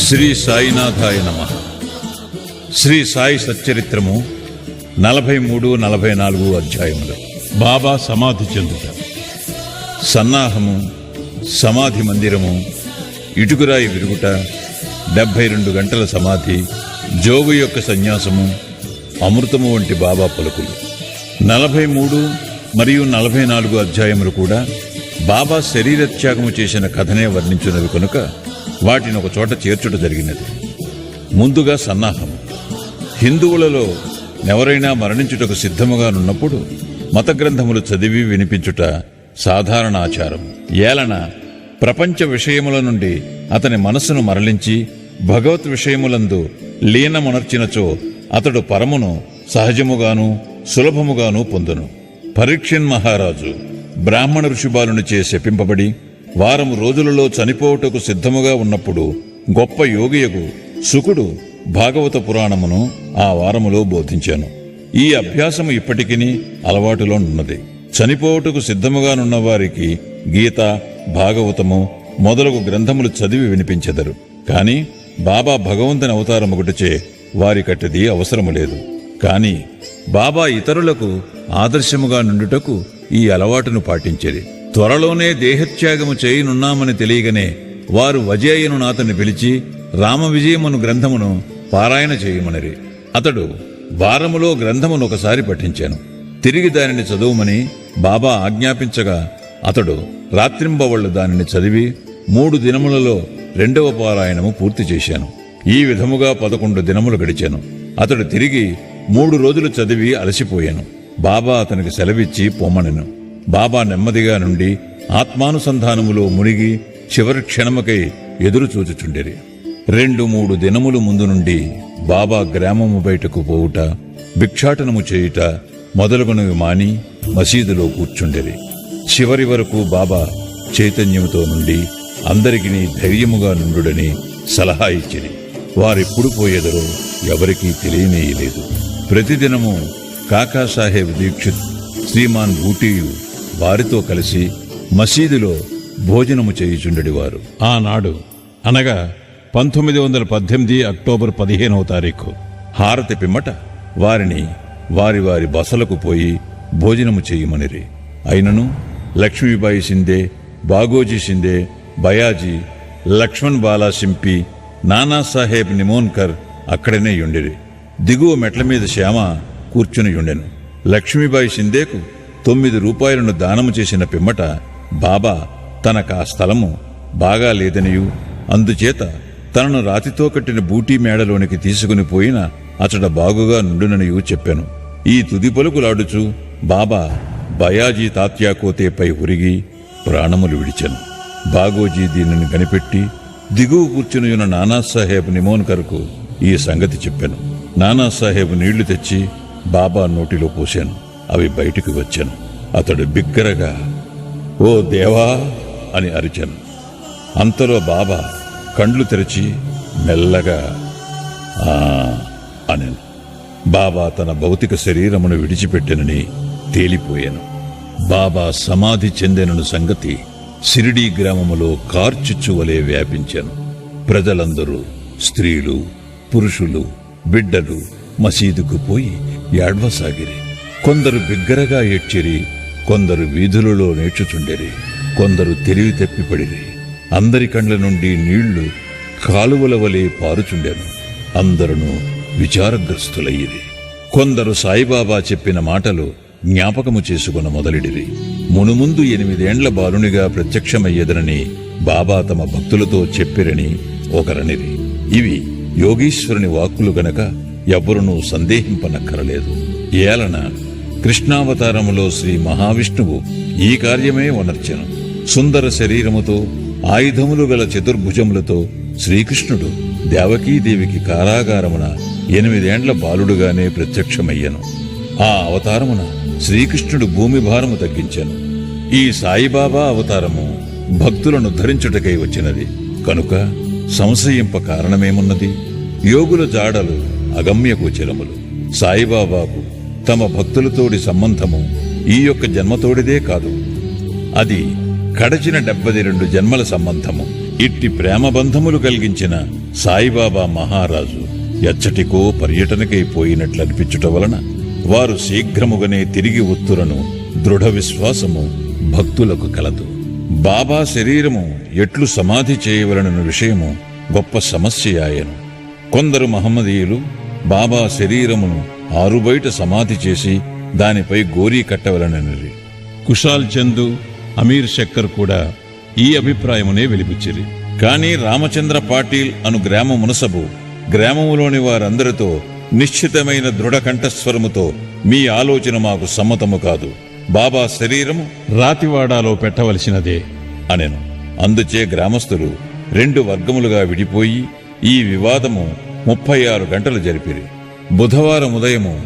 శ్రీ సాయినాథాయ నమః. శ్రీ సాయి సచ్చరిత్రము 43-44 అధ్యాయములు. బాబా సమాధి చెందుట. సన్నాహము, సమాధి మందిరము, ఇటుకురాయి విరుగుట, 72 గంటల సమాధి, జోగు యొక్క సన్యాసము, అమృతము వంటి బాబా పలుకులు. 43 మరియు 44 అధ్యాయములు కూడా బాబా శరీరత్యాగము చేసిన కథనే వర్ణించినవి కనుక వాటిని ఒక చోట చేర్చుట జరిగినది. ముందుగా సన్నాహము. హిందువులలో ఎవరైనా మరణించుటకు సిద్ధముగానున్నప్పుడు మత గ్రంథములు చదివి వినిపించుట సాధారణ ఆచారం. ఏలన ప్రపంచ విషయముల నుండి అతని మనస్సును మరలించి భగవత్ విషయములందు లీనమునర్చినచో అతడు పరమును సహజముగాను సులభముగాను పొందును. పరీక్షిన్ మహారాజు బ్రాహ్మణ ఋషిబాలునిచే శపింపబడి వారము రోజులలో చనిపోవుటకు సిద్ధముగా ఉన్నప్పుడు గొప్ప యోగియగు శుకుడు భాగవత పురాణమును ఆ వారములో బోధించాను. ఈ అభ్యాసము ఇప్పటికిని అలవాటులో ఉన్నది. చనిపోవుటకు సిద్ధముగానున్న వారికి గీత, భాగవతము మొదలగు గ్రంథములు చదివి వినిపించెదరు. కాని బాబా భగవంతుని అవతారమొకటిచే వారికట్టిది అవసరము లేదు. కాని బాబా ఇతరులకు ఆదర్శముగా నుండుటకు ఈ అలవాటును పాటించేది. త్వరలోనే దేహత్యాగము చేయనున్నామని తెలియగానే వారు వజేయను నాతని పిలిచి రామ విజయమును గ్రంథమును పారాయణ చేయమనిరి. అతడు వారములో గ్రంథమును ఒకసారి పఠించాను. తిరిగి దానిని చదువుమని బాబా ఆజ్ఞాపించగా అతడు రాత్రింబవళ్లు దానిని చదివి 3 దినములలో 2వ పారాయణము పూర్తి చేశాను. ఈ విధముగా 11 దినములు గడిచాను. అతడు తిరిగి 3 రోజులు చదివి అలసిపోయాను. బాబా అతనికి సెలవిచ్చి పొమ్మనెను. బాబా నెమ్మదిగా నుండి ఆత్మానుసంధానములో మునిగి చివరి క్షణముకై ఎదురు చూచుచుండెరి. 2-3 దినములు ముందు నుండి బాబా గ్రామము బయటకు పోవుట, భిక్షాటనము చేయుట మొదలుగునవి మాని మసీదులో కూర్చుండెరి. చివరి వరకు బాబా చైతన్యముతో నుండి అందరికీ ధైర్యముగా నుండుడని సలహా ఇచ్చిరి. వారెప్పుడు పోయేదరో ఎవరికీ తెలియనేయలేదు. ప్రతిదినము కాకాసాహెబ్ దీక్షిత్, శ్రీమాన్ బూటీయు వారితో కలిసి మసీదులో భోజనము చేయుచుండెడివారు. ఆనాడు అనగా 1918 అక్టోబర్ 15వ తారీఖు హారతి పిమ్మట వారిని వారి వారి బసలకు పోయి భోజనము చేయమనిరి. అయినను లక్ష్మీబాయి సిందే, బాగోజీ సిందే, బయాజీ, లక్ష్మణ్ బాలా సింపి, నానాసాహెబ్ నిమోన్కర్ అక్కడనే యుండిరి. దిగువ మెట్ల మీద శ్యామ కూర్చుని యుండెను. లక్ష్మీబాయి సిందేకు 9 రూపాయలను దానము చేసిన పిమ్మట బాబా తనకా స్థలము బాగా లేదనియు అందుచేత తనను రాతితో కట్టిన బూటీ మేడలోనికి తీసుకుని పోయిన అతడ బాగుగా నుండుననియు చెప్పాను. ఈ తుది పలుకులాడుచు బాబా బయాజీ తాత్యాకోతేపై ఉరిగి ప్రాణములు విడిచెను. బాగోజీ దీనిని కనిపెట్టి దిగువ కూర్చునియున్న నానాసాహెబ్ నిమోన్కర్కు ఈ సంగతి చెప్పాను. నానాసాహెబ్ నీళ్లు తెచ్చి బాబా నోటిలో పోశాను. అవి బయటికి వచ్చాను. అతడు బిగ్గరగా ఓ దేవా అని అరిచాను. అంతలో బాబా కండ్లు తెరిచి మెల్లగా అనెను. బాబా తన భౌతిక శరీరమును విడిచిపెట్టెనని తేలిపోయాను. బాబా సమాధి చెందెనను సంగతి సిరిడీ గ్రామములో కార్చిచ్చువలే వ్యాపించాను. ప్రజలందరూ, స్త్రీలు, పురుషులు, బిడ్డలు మసీదుకు పోయి ఏడ్వసాగిరి. కొందరు బిగ్గరగా ఏడ్చిరి, కొందరు వీధులలో నేర్చుచుండెరి, కొందరు తెలివి తెప్పిపడిరి. అందరి కండ్ల నుండి నీళ్లు కాలువల వలె పారుచుండెను. అందరూ విచారగ్రస్తులయ్యిరి. కొందరు సాయిబాబా చెప్పిన మాటలు జ్ఞాపకము చేసుకుని మొదలెడిరి. మునుముందు 8 ఏండ్ల బాలునిగా ప్రత్యక్షమయ్యేదనని బాబా తమ భక్తులతో చెప్పిరని ఒకరనిరి. ఇవి యోగీశ్వరుని వాక్కులు గనక ఎవ్వరునూ సందేహింపనక్కరలేదు. ఏలన కృష్ణావతారములో శ్రీ మహావిష్ణువు ఈ కార్యమే వనర్చెను. సుందర శరీరముతో ఆయుధములు గల చతుర్భుజములతో శ్రీకృష్ణుడు దేవకీదేవికి కారాగారమున 8 ఏండ్ల బాలుడుగానే ప్రత్యక్షమయ్యను. ఆ అవతారమున శ్రీకృష్ణుడు భూమి భారము తగ్గించెను. ఈ సాయిబాబా అవతారము భక్తులను ధరించుటకై వచ్చినది కనుక సంశయింప కారణమేమున్నది? యోగుల జాడలు అగమ్యగోచరములు. సాయిబాబాకు తమ భక్తులతోడి సంబంధము ఈ యొక్క జన్మతోడిదే కాదు, అది కడచిన 72 జన్మల సంబంధము. ఇట్టి ప్రేమబంధములు కలిగించిన సాయిబాబా మహారాజు ఎచ్చటికో పర్యటనకై పోయినట్లు అనిపించుట వలన వారు శీఘ్రముగానే తిరిగి ఉత్తురను దృఢ విశ్వాసము భక్తులకు కలదు. బాబా శరీరము ఎట్లు సమాధి చేయవలనన్న విషయము గొప్ప సమస్యయాయను. కొందరు మహమ్మదీయులు బాబా శరీరమును ఆరుబయట సమాధి చేసి దానిపై గోరీ కట్టవలనని. కుషాల్ చందు, అమీర్ శక్కర్ కూడా ఈ అభిప్రాయమునే వెలిబుచ్చిరి. కాని రామచంద్ర పాటీల్ అను గ్రామ మునసబు గ్రామములోని వారందరితో నిశ్చితమైన దృఢ కంఠస్వరముతో, మీ ఆలోచన మాకు సమ్మతము కాదు, బాబా శరీరము రాతివాడాలో పెట్టవలసినదే అనెను. అందుచే గ్రామస్తులు 2 వర్గములుగా విడిపోయి ఈ వివాదము 36 గంటలు జరిపిరి. బుధవారం ఉదయము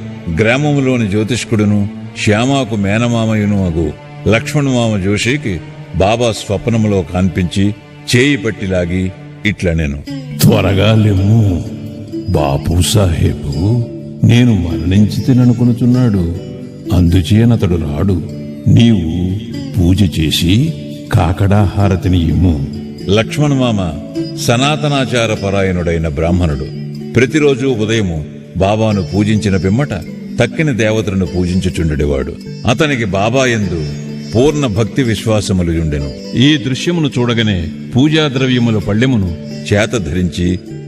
గ్రామములోని జ్యోతిష్కుడును శ్యామాకు మేనమామయును అగు లక్ష్మణమామ జోషికి బాబా స్వప్నములో కనిపించి చేయి పట్టిలాగి ఇట్లనెను. త్వరగా లెమ్ము, బాపు సాహేబు నేను మరణించితిననుకొనుచున్నాడు, అందుచేనతడు రాడు. నీవు పూజ చేసి కాకడా హారతిని ఇమ్ము. లక్ష్మణమామ సనాతనాచార పరాయణుడైన బ్రాహ్మణుడు. ప్రతిరోజు ఉదయము బాబాను పూజించిన పిమ్మట తక్కిన దేవతలను పూజించుచుండెడివాడు. అతనికి బాబా యందు పూర్ణ భక్తి విశ్వాసములు ఉండెను. ఈ దృశ్యమును చూడగానే పూజా ద్రవ్యముల పళ్ళెమును చేత ధరించి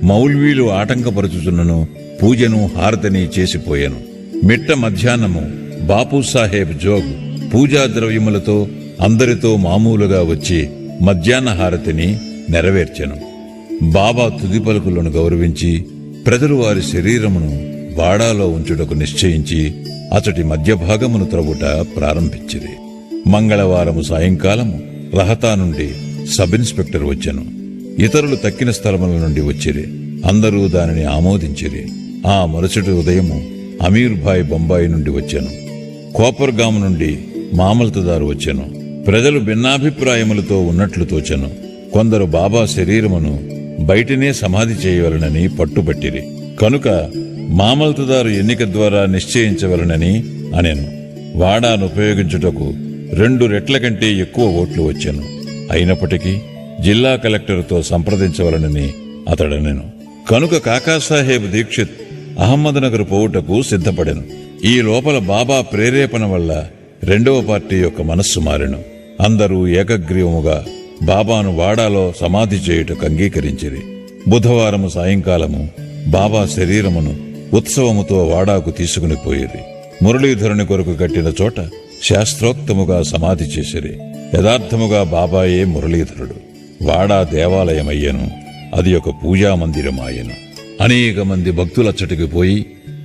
మౌల్వీలు ఆటంకపరుచుచున్నను పూజను హారతిని చేసిపోయాను. మిట్ట మధ్యాహ్నము బాపూసాహెబ్ జోగ్ పూజా ద్రవ్యములతో అందరితో మామూలుగా వచ్చి మధ్యాహ్న హారతిని నెరవేర్చెను. బాబా తుది పలుకులను గౌరవించి ప్రజలు వారి శరీరమును వాడాలో ఉంచుటకు నిశ్చయించి అతడి మధ్యభాగమును త్రవ్వుట ప్రారంభించిరి. మంగళవారము సాయంకాలము రహతా నుండి సబ్ ఇన్స్పెక్టర్ వచ్చెను. ఇతరులు తక్కిన స్థలముల నుండి వచ్చిరి. అందరూ దానిని ఆమోదించిరి. ఆ మరుసటి ఉదయము అమీర్ భాయ్ బొంబాయి నుండి వచ్చెను. కోపర్గాము నుండి మామల్తదారు వచ్చెను. ప్రజలు భిన్నాభిప్రాయములతో ఉన్నట్లు తోచెను. కొందరు బాబా శరీరమును బయటనే సమాధి చేయవలనని పట్టుబట్టిరి. కనుక మామల్తదారు ఎన్నిక ద్వారా నిశ్చయించవలనని అనెను. వాడాను ఉపయోగించుటకు 2 రెట్ల కంటే ఎక్కువ ఓట్లు వచ్చెను. అయినప్పటికీ జిల్లా కలెక్టర్తో సంప్రదించవలనని అతడనెను. కనుక కాకాసాహెబ్ దీక్షిత్ అహ్మద్నగర్ పోవుటకు సిద్ధపడెను. ఈ లోపల బాబా ప్రేరేపణ వల్ల 2వ పార్టీ యొక్క మనస్సు మారెను. అందరూ ఏకగ్రీవముగా బాబాను వాడాలో సమాధి చేయుటకు అంగీకరించిరి. బుధవారము సాయంకాలము బాబా శరీరమును ఉత్సవముతో వాడాకు తీసుకుని పోయిరి. మురళీధరుని కొరకు కట్టిన చోట శాస్త్రోక్తముగా సమాధి చేసిరి. యథార్థముగా బాబాయే మురళీధరుడు. వాడా దేవాలయమయ్యను. అది ఒక పూజామందిరమాయను. అనేక మంది భక్తులచ్చటికి పోయి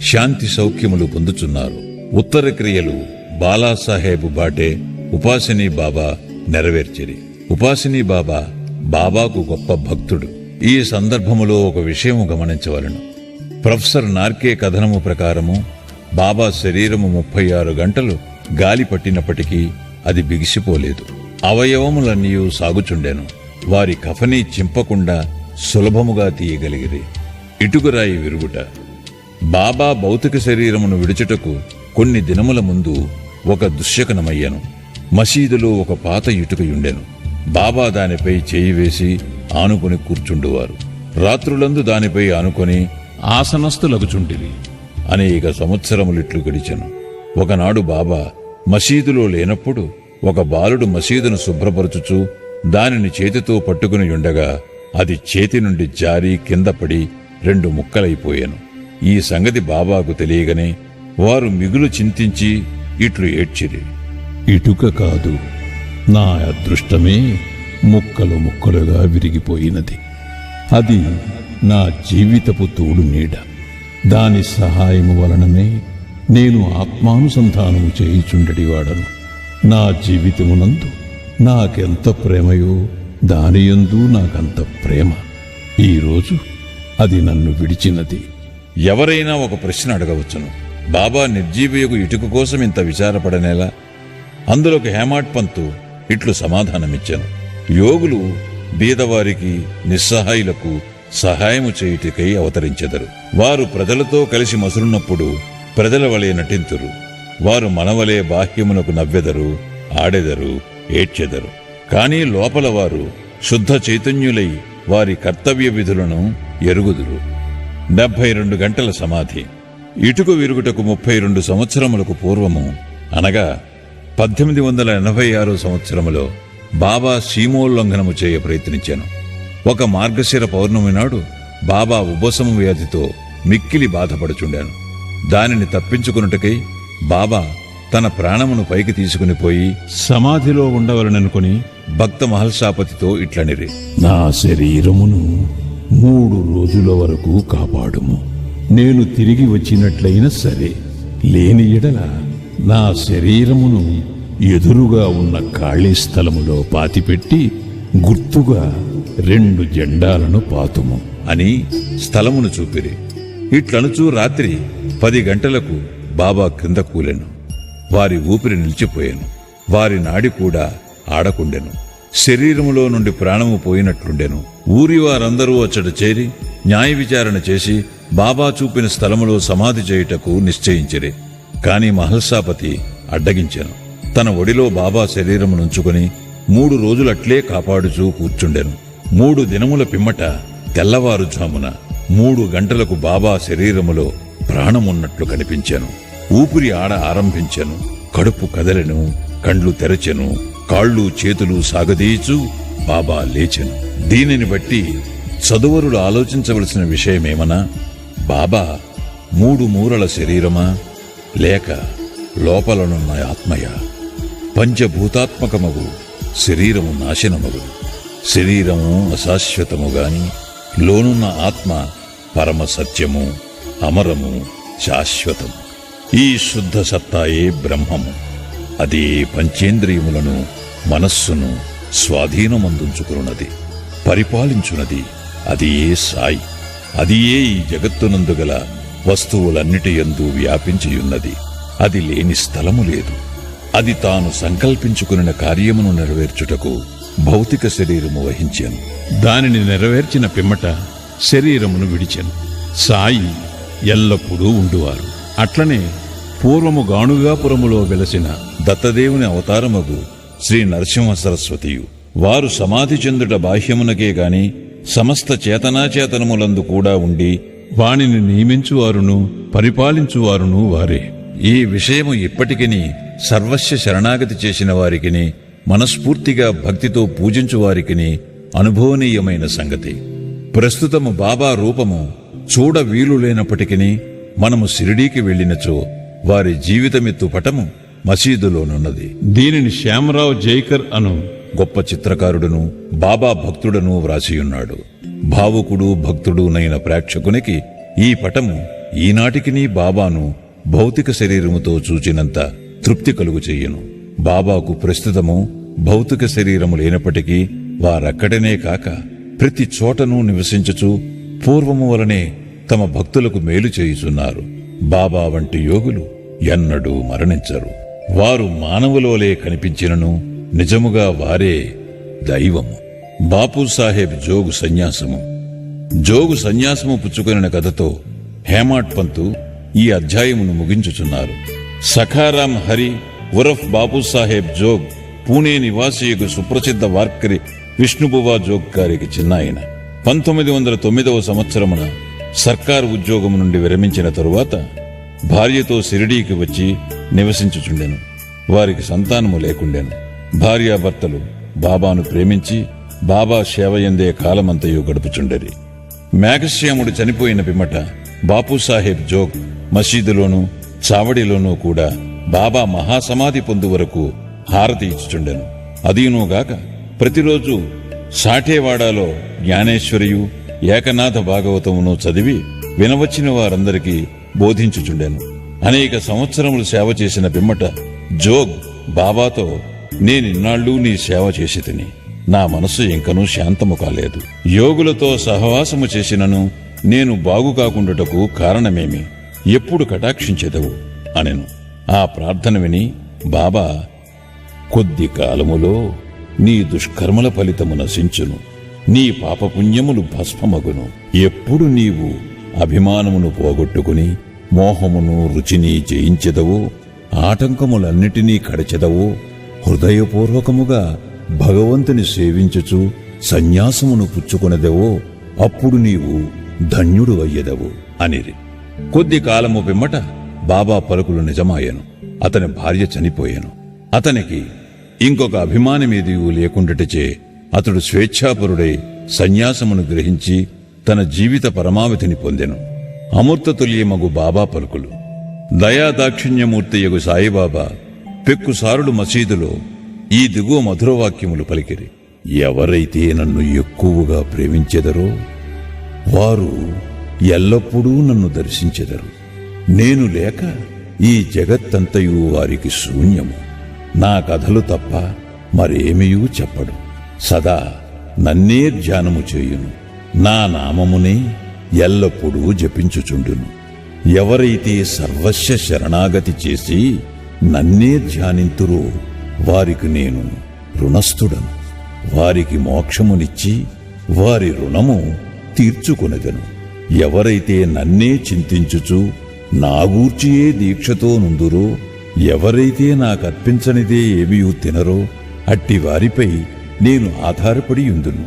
శాంతి సౌఖ్యములు పొందుచున్నారు. ఉత్తర క్రియలు బాలాసాహెబ్ బాటే ఉపాసినీ బాబా నెరవేర్చిరి. ఉపాసినీ బాబా బాబాకు గొప్ప భక్తుడు. ఈ సందర్భములో ఒక విషయము గమనించవలను. ప్రొఫెసర్ నార్కే కథనము ప్రకారము బాబా శరీరము 36 గంటలు గాలి పట్టినప్పటికీ అది బిగిసిపోలేదు. అవయవములన్నీ సాగుచుండెను. వారి కఫనీ చింపకుండా సులభముగా తీయగలిగిరి. ఇటుకరాయి విరుగుట. బాబా భౌతిక శరీరమును విడుచుటకు కొన్ని దినముల ముందు ఒక దుశ్శకనమయ్యను. మసీదులో ఒక పాత ఇటుకయుండెను. బాబా దానిపై చేయి వేసి ఆనుకొని కూర్చుండువారు. రాత్రులందు దానిపై ఆనుకొని ఆసనస్థులగుచుండిరి. అనేక సంవత్సరములిట్లు గడిచెను. ఒకనాడు బాబా మసీదులో లేనప్పుడు ఒక బాలుడు మసీదును శుభ్రపరచుచూ దానిని చేతితో పట్టుకుని ఉండగా అది చేతి నుండి జారి కింద పడి 2 ముక్కలైపోయాను. ఈ సంగతి బాబాకు తెలియగానే వారు మిగులు చింతించి ఇట్లు ఏడ్చిరి. ఇటుక కాదు, నా అదృష్టమే ముక్కలు ముక్కలుగా విరిగిపోయినది. అది నా జీవితపు తోడు నీడ. దాని సహాయము వలననే నేను ఆత్మానుసంధానము చేయుచుండెడివాడను. నా జీవితమునందు నాకెంత ప్రేమయో దానియందు నాకంత ప్రేమ. ఈరోజు అది నన్ను విడిచినది. ఎవరైనా ఒక ప్రశ్న అడగవచ్చును. బాబా నిర్జీవియకు ఇటుక కోసం ఇంత విచారపడనేలా? అందులోకి హేమాడ్ పంతు ఇట్లు సమాధానమిచ్చాను. యోగులు బీదవారికి నిస్సహాయులకు సహాయము చేయుటకై అవతరించెదరు. వారు ప్రజలతో కలిసి మసులున్నప్పుడు ప్రజల వలె నటింతురు. వారు మనవలే బాహ్యమునకు నవ్వెదరు, ఆడెదరు, ఏడ్చెదరు. కాని లోపల వారు శుద్ధ చైతన్యులై వారి కర్తవ్య విధులను ఎరుగుదురు. 72 గంటల సమాధి. ఇటుక విరుగుటకు 32 సంవత్సరములకు పూర్వము అనగా 1886 సంవత్సరములో బాబా సీమోల్లంఘనము చేయ ప్రయత్నించాను. ఒక మార్గశిర పౌర్ణమి నాడు బాబా ఉబ్బసము వ్యాధితో మిక్కిలి బాధపడుచుండాను. దానిని తప్పించుకున్నట్టుకై బాబా తన ప్రాణమును పైకి తీసుకుని పోయి సమాధిలో ఉండవలననుకుని భక్త మహల్సాపతితో ఇట్లనిరి: నా శరీరమును 3 రోజుల వరకు కాపాడుము. నేను తిరిగి వచ్చినట్లయినా సరే, లేని ఎడల నా శరీరమును ఎదురుగా ఉన్న ఖాళీ స్థలములో పాతిపెట్టి గుర్తుగా 2 జెండాలను పాతుము అని స్థలమును చూపిరి. ఇట్లనుచూ రాత్రి 10 గంటలకు బాబా క్రింద కూలెను. వారి ఊపిరి నిలిచిపోయాను. వారి నాడి కూడా ఆడకుండెను. శరీరములో నుండి ప్రాణము పోయినట్లుండెను. ఊరి వారందరూ అచ్చట చేరి న్యాయ విచారణ చేసి బాబా చూపిన స్థలములో సమాధి చేయుటకు నిశ్చయించిరి. కాని మహల్సాపతి అడ్డగించెను. తన ఒడిలో బాబా శరీరమునుంచుకొని 3 రోజులట్లే కాపాడుచూ కూర్చుండెను. 3 దినముల పిమ్మట తెల్లవారుజామున 3 గంటలకు బాబా శరీరములో ప్రాణమున్నట్లు కనిపించెను. ఊపిరి ఆడ ఆరంభించెను. కడుపు కదలెను. కండ్లు తెరచెను. కాళ్ళు చేతులు సాగదీచు బాబా లేచెను. దీనిని బట్టి చదువరులు ఆలోచించవలసిన విషయమేమనా, బాబా 3 మూరల శరీరమా లేక లోపలనున్న ఆత్మయా? పంచభూతాత్మకమగు శరీరము నాశనమగు. శరీరము అశాశ్వతము గాని లోనున్న ఆత్మ పరమ సత్యము, అమరము, శాశ్వతము. ఈ శుద్ధ సత్తాయే బ్రహ్మము. అదే పంచేంద్రియములను మనస్సును స్వాధీనమందుంచుకున్నది, పరిపాలించున్నది. అది ఏ సాయి. అది ఏ ఈ జగత్తునందు గల వస్తువులన్నిటి యందు వ్యాపించియున్నది. అది లేని స్థలము లేదు. అది తాను సంకల్పించుకున్న కార్యమును నెరవేర్చుటకు భౌతిక శరీరము వహించాను. దానిని నెరవేర్చిన పిమ్మట శరీరమును విడిచెను. సాయి ఎల్లప్పుడూ ఉండువారు. అట్లనే పూర్వము గాణుగాపురములో వెలసిన దత్తదేవుని అవతారమగు శ్రీ నరసింహ సరస్వతియు వారు సమాధి చెందుట బాహ్యమునకే గాని సమస్త చేతనాచేతనములందు కూడా ఉండి వానిని నియమించువారును పరిపాలించువారును వారే. ఈ విషయము ఇప్పటికిని సర్వస్వ శరణాగతి చేసిన వారికిని మనస్ఫూర్తిగా భక్తితో పూజించు వారికిని అనుభవనీయమైన సంగతి. ప్రస్తుతము బాబా రూపము చూడ వీలు లేనప్పటికీ మనము షిరిడీకి వెళ్ళినచో వారి జీవితమెత్తు పటము మసీదులోనున్నది. దీనిని శ్యామరావు జైకర్ అను గొప్ప చిత్రకారుడును బాబా భక్తుడను వ్రాసియున్నాడు. భావుకుడు భక్తుడునైన ప్రేక్షకునికి ఈ పటము ఈనాటికిని బాబాను భౌతిక శరీరముతో చూచినంత తృప్తి కలుగు చెయ్యను. బాబాకు ప్రస్తుతము భౌతిక శరీరము లేనప్పటికీ వారక్కడనే కాక ప్రతి చోటను నివసించుచు పూర్వము వలనే తమ భక్తులకు మేలు చేయుచున్నారు. బాబా వంటి యోగులు ఎన్నడూ మరణించరు. వారు మానవులోలే కనిపించినను నిజముగా వారే దైవము. బాపు సాహెబ్ జోగు సన్యాసము. జోగు సన్యాసము పుచ్చుకొనిన కథతో హేమాడ్ పంతు ఈ అధ్యాయమును ముగించుచున్నారు. సఖారాం హరి ఉరఫ్ బాపు సాహెబ్ జోగ్ పూణే నివాసియకు సుప్రసిద్ధ వార్కరి విష్ణుబువా జోగ్ గారికి చిన్నాయన. 1909వ సంవత్సరమున సర్కారు ఉద్యోగం నుండి విరమించిన తరువాత భార్యతో షిరిడీకి వచ్చి నివసించుచుండెను. వారికి సంతానము లేకుండెను. భార్యాభర్తలు బాబాను ప్రేమించి బాబా సేవయందే కాలమంతయు గడుపుచుండెరి. మేఘశ్యాముడు చనిపోయిన పిమ్మట బాపుసాహెబ్ జోగ్ మసీదులోనూ చావడిలోనూ కూడా బాబా మహాసమాధి పొందు వరకు హారతి ఇచ్చుచుండెను. అదీనుగాక ప్రతిరోజు సాఠేవాడాలో జ్ఞానేశ్వరియు ఏకనాథ భాగవతమును చదివి వినవచ్చిన వారందరికీ బోధించుచుండెను. అనేక సంవత్సరములు సేవ చేసిన పిమ్మట జోగ్ బాబాతో, నేనిన్నాళ్ళు నీ సేవ చేసి తిని నా మనస్సు ఇంకనూ శాంతము కాలేదు. యోగులతో సహవాసము చేసినను నేను బాగు కాకుండుటకు కారణమేమి? ఎప్పుడు కటాక్షించెదవు అనెను. ఆ ప్రార్థన విని బాబా, కొద్ది కాలములో నీ దుష్కర్మల ఫలితము నశించును, నీ పాపపుణ్యములు భస్మమగును. ఎప్పుడు నీవు అభిమానమును పోగొట్టుకుని మోహమును రుచిని జయించెదవో, ఆటంకములన్నిటినీ కడచెదవో, హృదయపూర్వకముగా భగవంతుని సేవించుచు సన్యాసమును పుచ్చుకొనదెవో అప్పుడు నీవు ధన్యుడు అయ్యెదవు అనిరి. కొద్ది కాలము పిమ్మట బాబా పలుకులు నిజమాయెను. అతని భార్య చనిపోయెను. అతనికి ఇంకొక అభిమానమేదియూ లేకుండటచే అతడు స్వేచ్ఛాపరుడై సన్యాసమును గ్రహించి తన జీవిత పరమావధిని పొందెను. అమృతతుల్యమగు బాబా పలుకులు. దయాదాక్షిణ్యమూర్తియగు సాయిబాబా పెక్కుసారులు మసీదులో ఈ దిగువ మధురవాక్యములు పలికిరి. ఎవరైతే నన్ను ఎక్కువగా ప్రేమించెదరో వారు ఎల్లప్పుడూ నన్ను దర్శించెదరు. నేను లేక ఈ జగత్తంతయు వారికి శూన్యము. నా కథలు తప్ప మరేమియూ చెప్పడు. సదా నన్నే ధ్యానము చేయును. నా నామమునే ఎల్లప్పుడూ జపించుచుండును. ఎవరైతే సర్వస్వ శరణాగతి చేసి నన్నే ధ్యానింతురో వారికి నేను రుణస్థుడను. వారికి మోక్షమునిచ్చి వారి రుణము తీర్చుకొనెదను. ఎవరైతే నన్నే చింతించుచు నాగూర్చియే దీక్షతో నుందురో, ఎవరైతే నాకర్పించనిదే ఏమీయూ తినరో అట్టి వారిపై నేను ఆధారపడి యుందును.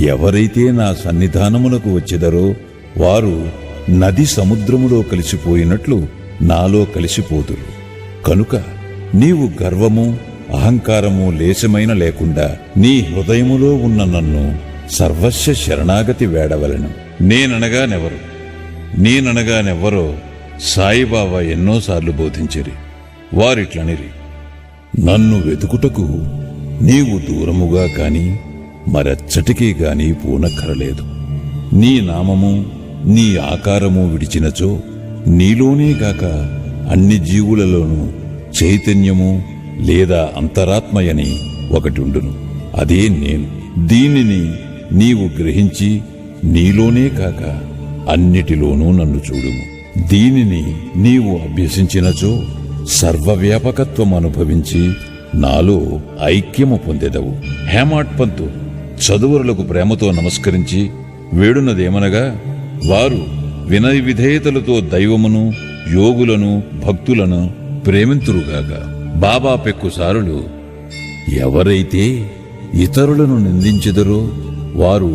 ఎవరైతే నా సన్నిధానమునకు వచ్చెదరో వారు నది సముద్రములో కలిసిపోయినట్లు నాలో కలిసిపోదురు. కనుక నీవు గర్వము అహంకారము లేశమైన లేకుండా నీ హృదయములో ఉన్న నన్ను సర్వస్వ శరణాగతి వేడవలెను. నేననగానెవ్వరో సాయిబాబా ఎన్నోసార్లు బోధించిరి. వారిట్లనిరి, నన్ను వెతుకుటకు నీవు దూరముగా కాని మరెచ్చటికీ గాని పూనక్కరలేదు. నీ నామము నీ ఆకారము విడిచినచో నీలోనే గాక అన్ని జీవులలోనూ చైతన్యము లేదా అంతరాత్మయని ఒకటిండును. అదే నేను. దీనిని నీవు గ్రహించి నీలోనే కాక అన్నిటిలోనూ నన్ను చూడుము. దీనిని నీవు అభ్యసించినచో సర్వవ్యాపకత్వం అనుభవించి నాలో ఐక్యము పొందెదవు. హేమాడ్ పంతు చదువరులకు ప్రేమతో నమస్కరించి వేడునదేమనగా, వారు వినయ విధేయతలతో దైవమును, యోగులను, భక్తులను ప్రేమింతురుగాక. బాబా పెక్కుసారులు, ఎవరైతే ఇతరులను నిందించెదరో వారు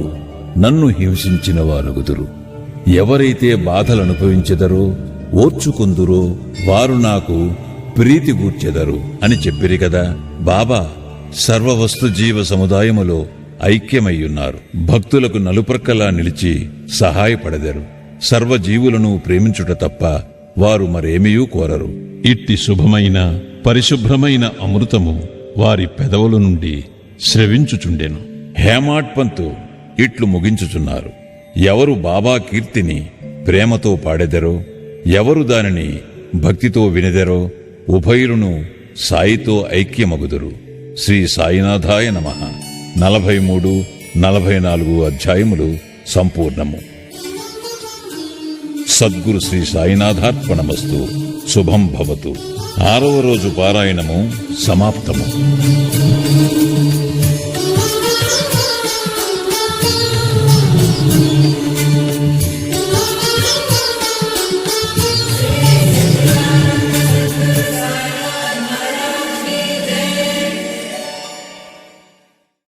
నన్ను హింసించిన వారగుదురు. ఎవరైతే బాధలనుభవించెదరో ఓర్చుకొందురో వారు నాకు ప్రీతి గూర్చెదరు అని చెప్పిరి కదా. బాబా సర్వవస్తు జీవ సముదాయములో ఐక్యమయ్యున్నారు. భక్తులకు నలుప్రక్కలా నిలిచి సహాయపడెదరు. సర్వజీవులను ప్రేమించుట తప్ప వారు మరేమీయూ కోరరు. ఇట్టి శుభమైన పరిశుభ్రమైన అమృతము వారి పెదవుల నుండి స్రవించుచుండెను. హేమాడ్ పంతు ఇట్లు ముగించుచున్నారు. ఎవరు బాబా కీర్తిని ప్రేమతో పాడెదరో, ఎవరు దానిని భక్తితో వినెదరో ఉభయులను సాయితో ఐక్యమగుదురు. శ్రీ సాయినాథాయ నమః. 43, 44 అధ్యాయములు సంపూర్ణము. సద్గురు శ్రీ సాయినాథార్పణమస్తు. శుభం భవతు. 6వ రోజు పారాయణము సమాప్తము.